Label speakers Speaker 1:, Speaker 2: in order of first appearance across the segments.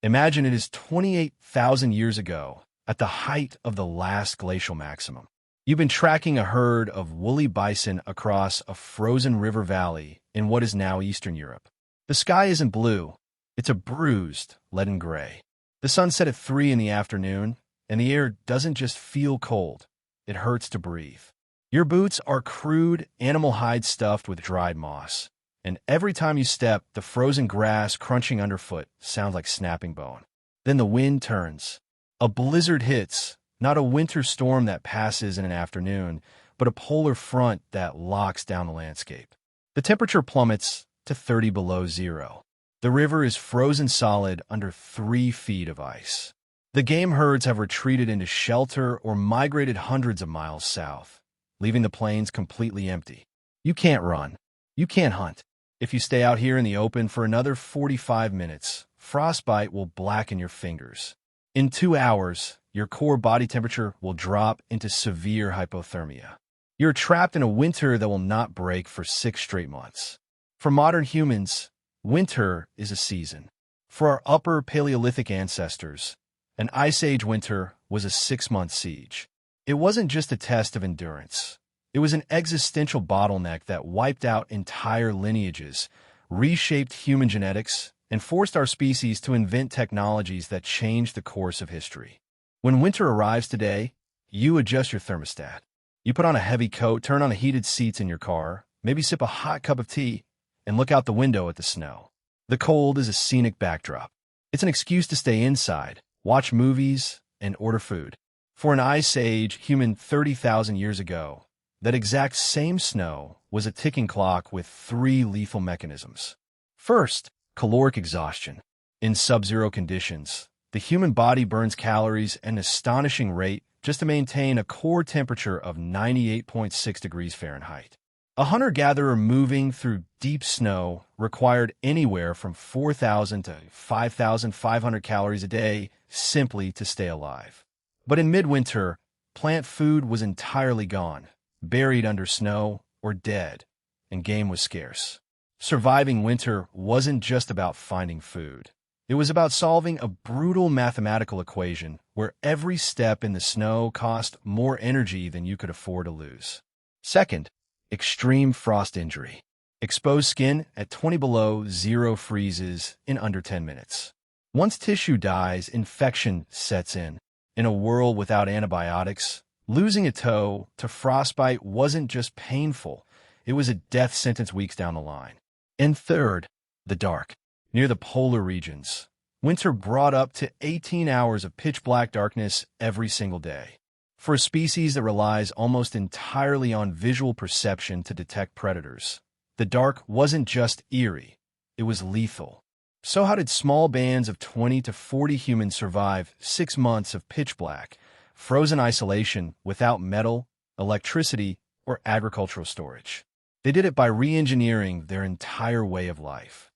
Speaker 1: Imagine it is 28,000 years ago, at the height of the last glacial maximum. You've been tracking a herd of woolly bison across a frozen river valley in what is now Eastern Europe. The sky isn't blue, it's a bruised, leaden gray. The sun set at 3 in the afternoon, and the air doesn't just feel cold, it hurts to breathe. Your boots are crude animal hide stuffed with dried moss, and every time you step, the frozen grass crunching underfoot sounds like snapping bone. Then the wind turns. A blizzard hits, not a winter storm that passes in an afternoon, but a polar front that locks down the landscape. The temperature plummets to 30 below zero. The river is frozen solid under 3 feet of ice. The game herds have retreated into shelter or migrated hundreds of miles south, leaving the plains completely empty. You can't run. You can't hunt. If you stay out here in the open for another 45 minutes, frostbite will blacken your fingers. In 2 hours, your core body temperature will drop into severe hypothermia. You're trapped in a winter that will not break for 6 straight months. For modern humans, winter is a season. For our upper Paleolithic ancestors, an Ice Age winter was a 6-month siege. It wasn't just a test of endurance. It was an existential bottleneck that wiped out entire lineages, reshaped human genetics, and forced our species to invent technologies that changed the course of history. When winter arrives today, you adjust your thermostat. You put on a heavy coat, turn on the heated seats in your car, maybe sip a hot cup of tea, and look out the window at the snow. The cold is a scenic backdrop. It's an excuse to stay inside, watch movies, and order food. For an Ice Age human 30,000 years ago, that exact same snow was a ticking clock with 3 lethal mechanisms. First, caloric exhaustion. In sub-zero conditions, the human body burns calories at an astonishing rate just to maintain a core temperature of 98.6 degrees Fahrenheit. A hunter-gatherer moving through deep snow required anywhere from 4,000 to 5,500 calories a day simply to stay alive. But in midwinter, plant food was entirely gone, buried under snow or dead, and game was scarce. Surviving winter wasn't just about finding food. It was about solving a brutal mathematical equation where every step in the snow cost more energy than you could afford to lose. Second, extreme frost injury. Exposed skin at 20 below zero freezes in under 10 minutes. Once tissue dies, infection sets in. In a world without antibiotics, losing a toe to frostbite wasn't just painful, it was a death sentence weeks down the line. And third, the dark. Near the polar regions, winter brought up to 18 hours of pitch-black darkness every single day. For a species that relies almost entirely on visual perception to detect predators, the dark wasn't just eerie, it was lethal. So how did small bands of 20 to 40 humans survive 6 months of pitch-black, frozen isolation without metal, electricity, or agricultural storage? They did it by re-engineering their entire way of life.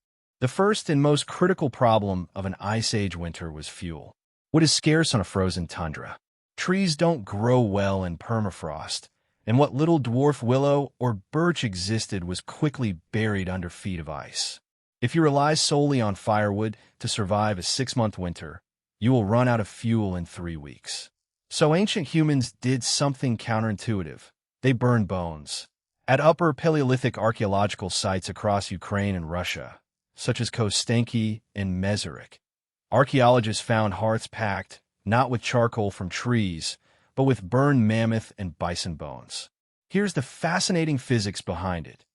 Speaker 1: The first and most critical problem of an Ice Age winter was fuel. What is scarce on a frozen tundra? Trees don't grow well in permafrost, and what little dwarf willow or birch existed was quickly buried under feet of ice. If you rely solely on firewood to survive a 6-month winter, you will run out of fuel in 3 weeks. So ancient humans did something counterintuitive. They burned bones. At upper Paleolithic archaeological sites across Ukraine and Russia, such as Kostenki and Mezerik, archaeologists found hearths packed not with charcoal from trees, but with burned mammoth and bison bones. Here's the fascinating physics behind it.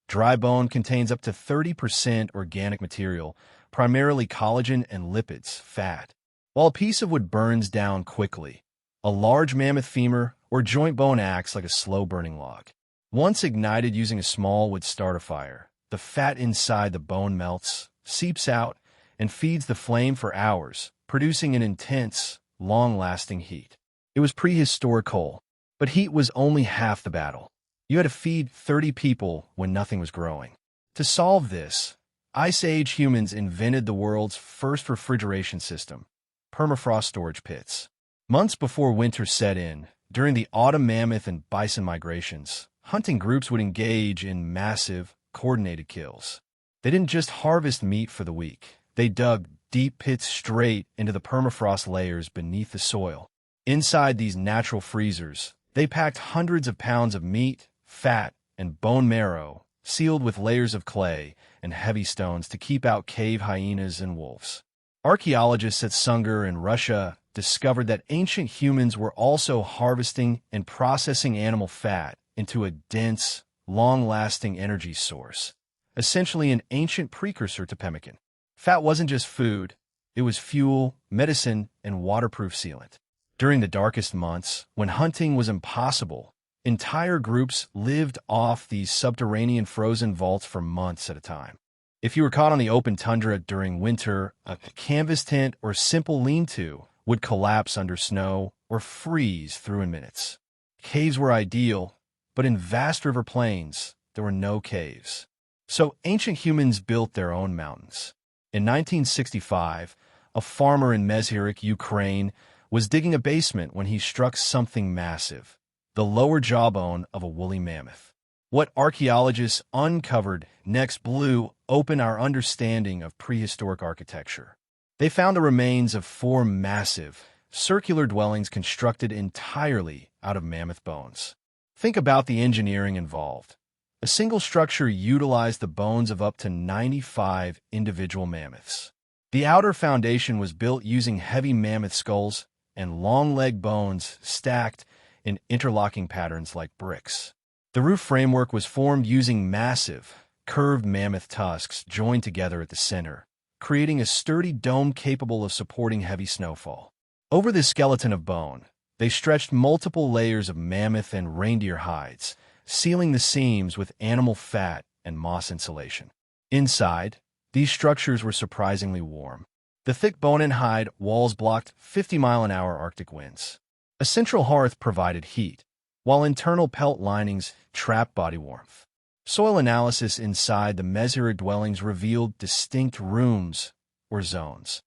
Speaker 1: Dry bone contains up to 30% organic material, primarily collagen and lipids, fat. While a piece of wood burns down quickly, a large mammoth femur or joint bone acts like a slow-burning log. Once ignited using a small wood starter fire, the fat inside the bone melts, seeps out, and feeds the flame for hours, producing an intense, long-lasting heat. It was prehistoric coal, but heat was only half the battle. You had to feed 30 people when nothing was growing. To solve this, Ice Age humans invented the world's first refrigeration system, permafrost storage pits. Months before winter set in, during the autumn mammoth and bison migrations, hunting groups would engage in massive, coordinated kills. They didn't just harvest meat for the week. They dug deep pits straight into the permafrost layers beneath the soil. Inside these natural freezers, they packed hundreds of pounds of meat, fat, and bone marrow, sealed with layers of clay and heavy stones to keep out cave hyenas and wolves. Archaeologists at Sungur in Russia discovered that ancient humans were also harvesting and processing animal fat into a dense, long-lasting energy source, essentially an ancient precursor to pemmican. Fat wasn't just food, it was fuel, medicine, and waterproof sealant. During the darkest months, when hunting was impossible, entire groups lived off these subterranean frozen vaults for months at a time. If you were caught on the open tundra during winter, a canvas tent or simple lean-to would collapse under snow or freeze through in minutes. Caves were ideal, but in vast river plains, there were no caves. So ancient humans built their own mountains. In 1965, a farmer in Mezhyrich, Ukraine, was digging a basement when he struck something massive, the lower jawbone of a woolly mammoth. What archaeologists uncovered next blew open our understanding of prehistoric architecture. They found the remains of 4 massive, circular dwellings constructed entirely out of mammoth bones. Think about the engineering involved. A single structure utilized the bones of up to 95 individual mammoths. The outer foundation was built using heavy mammoth skulls and long leg bones stacked in interlocking patterns like bricks. The roof framework was formed using massive, curved mammoth tusks joined together at the center, creating a sturdy dome capable of supporting heavy snowfall. Over this skeleton of bone, they stretched multiple layers of mammoth and reindeer hides, sealing the seams with animal fat and moss insulation. Inside, these structures were surprisingly warm. The thick bone and hide walls blocked 50-mile-an-hour Arctic winds. A central hearth provided heat, while internal pelt linings trapped body warmth. Soil analysis inside the Mezhyrich dwellings revealed distinct rooms or zones.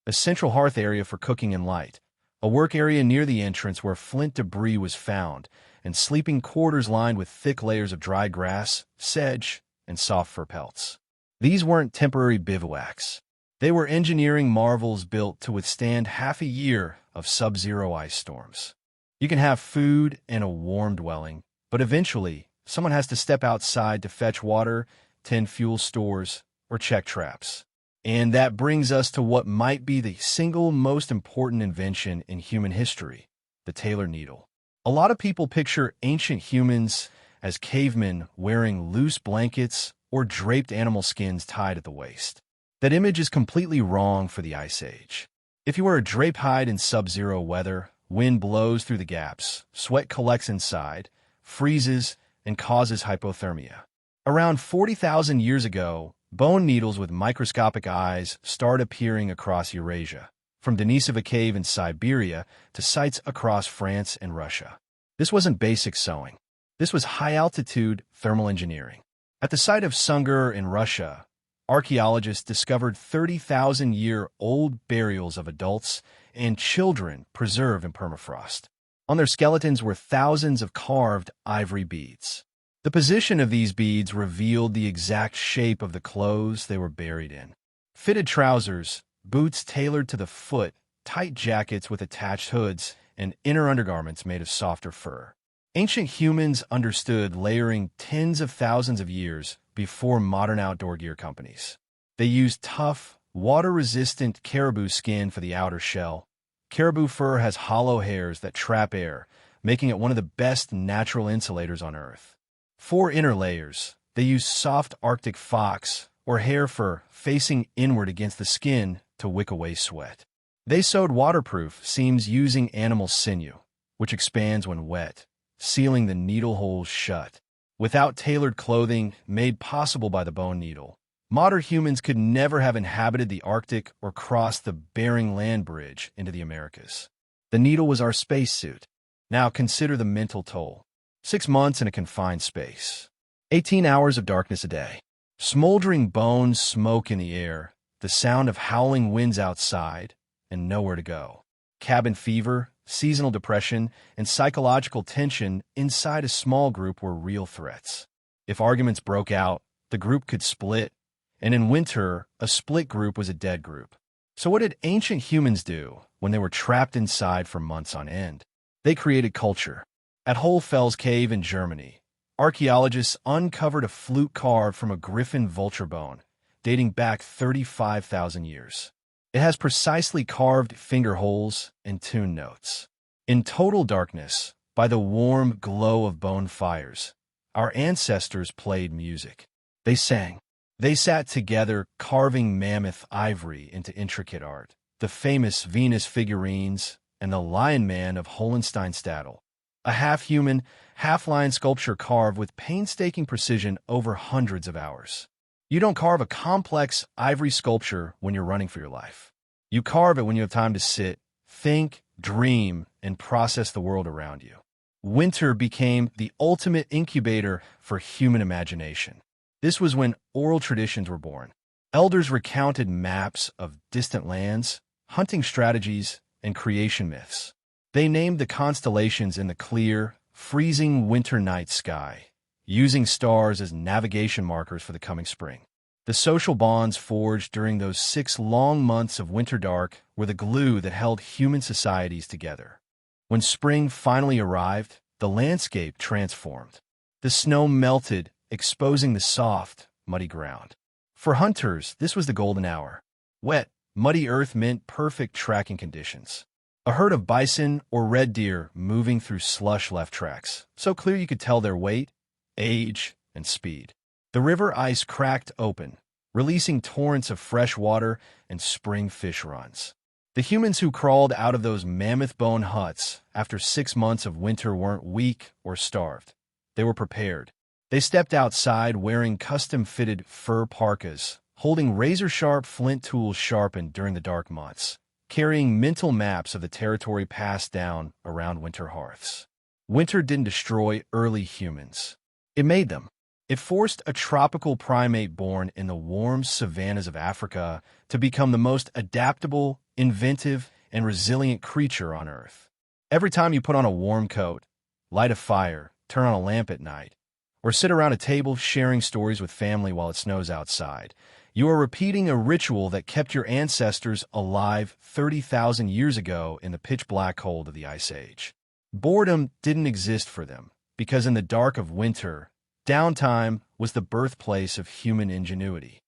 Speaker 1: A central hearth area for cooking and light, a work area near the entrance where flint debris was found, and sleeping quarters lined with thick layers of dry grass, sedge, and soft fur pelts. These weren't temporary bivouacs. They were engineering marvels built to withstand half a year of sub-zero ice storms. You can have food and a warm dwelling, but eventually, someone has to step outside to fetch water, tend fuel stores, or check traps. And that brings us to what might be the single most important invention in human history, the tailor needle. A lot of people picture ancient humans as cavemen wearing loose blankets or draped animal skins tied at the waist. That image is completely wrong for the Ice Age. If you wear a draped hide in sub-zero weather, wind blows through the gaps, sweat collects inside, freezes, and causes hypothermia. Around 40,000 years ago, bone needles with microscopic eyes started appearing across Eurasia, from Denisova Cave in Siberia to sites across France and Russia. This wasn't basic sewing. This was high-altitude thermal engineering. At the site of Sungur in Russia, archaeologists discovered 30,000-year-old burials of adults and children preserved in permafrost. On their skeletons were thousands of carved ivory beads. The position of these beads revealed the exact shape of the clothes they were buried in. Fitted trousers, boots tailored to the foot, tight jackets with attached hoods, and inner undergarments made of softer fur. Ancient humans understood layering tens of thousands of years before modern outdoor gear companies. They used tough, water-resistant caribou skin for the outer shell. Caribou fur has hollow hairs that trap air, making it one of the best natural insulators on Earth. For inner layers, they used soft Arctic fox or hare fur facing inward against the skin to wick away sweat. They sewed waterproof seams using animal sinew, which expands when wet, sealing the needle holes shut. Without tailored clothing made possible by the bone needle, modern humans could never have inhabited the Arctic or crossed the Bering Land Bridge into the Americas. The needle was our spacesuit. Now consider the mental toll. 6 months in a confined space. 18 hours of darkness a day. Smoldering bones, smoke in the air, the sound of howling winds outside, and nowhere to go. Cabin fever, seasonal depression, and psychological tension inside a small group were real threats. If arguments broke out, the group could split, and in winter, a split group was a dead group. So what did ancient humans do when they were trapped inside for months on end? They created culture. At Hohlfels Cave in Germany, archaeologists uncovered a flute carved from a griffin vulture bone, dating back 35,000 years. It has precisely carved finger holes and tune notes. In total darkness, by the warm glow of bone fires, our ancestors played music. They sang. They sat together, carving mammoth ivory into intricate art, the famous Venus figurines and the Lion Man of Hohenstein-Städel, a half-human, half-lion sculpture carved with painstaking precision over hundreds of hours. You don't carve a complex ivory sculpture when you're running for your life. You carve it when you have time to sit, think, dream, and process the world around you. Winter became the ultimate incubator for human imagination. This was when oral traditions were born. Elders recounted maps of distant lands, hunting strategies, and creation myths. They named the constellations in the clear, freezing winter night sky, using stars as navigation markers for the coming spring. The social bonds forged during those 6 long months of winter dark were the glue that held human societies together. When spring finally arrived, the landscape transformed. The snow melted, exposing the soft, muddy ground. For hunters, this was the golden hour. Wet, muddy earth meant perfect tracking conditions. A herd of bison or red deer moving through slush left tracks, so clear you could tell their weight, age, and speed. The river ice cracked open, releasing torrents of fresh water and spring fish runs. The humans who crawled out of those mammoth bone huts after 6 months of winter weren't weak or starved. They were prepared. They stepped outside wearing custom-fitted fur parkas, holding razor-sharp flint tools sharpened during the dark months, carrying mental maps of the territory passed down around winter hearths. Winter didn't destroy early humans. It made them. It forced a tropical primate born in the warm savannas of Africa to become the most adaptable, inventive, and resilient creature on Earth. Every time you put on a warm coat, light a fire, turn on a lamp at night, or sit around a table sharing stories with family while it snows outside, you are repeating a ritual that kept your ancestors alive 30,000 years ago in the pitch-black cold of the Ice Age. Boredom didn't exist for them, because in the dark of winter, downtime was the birthplace of human ingenuity.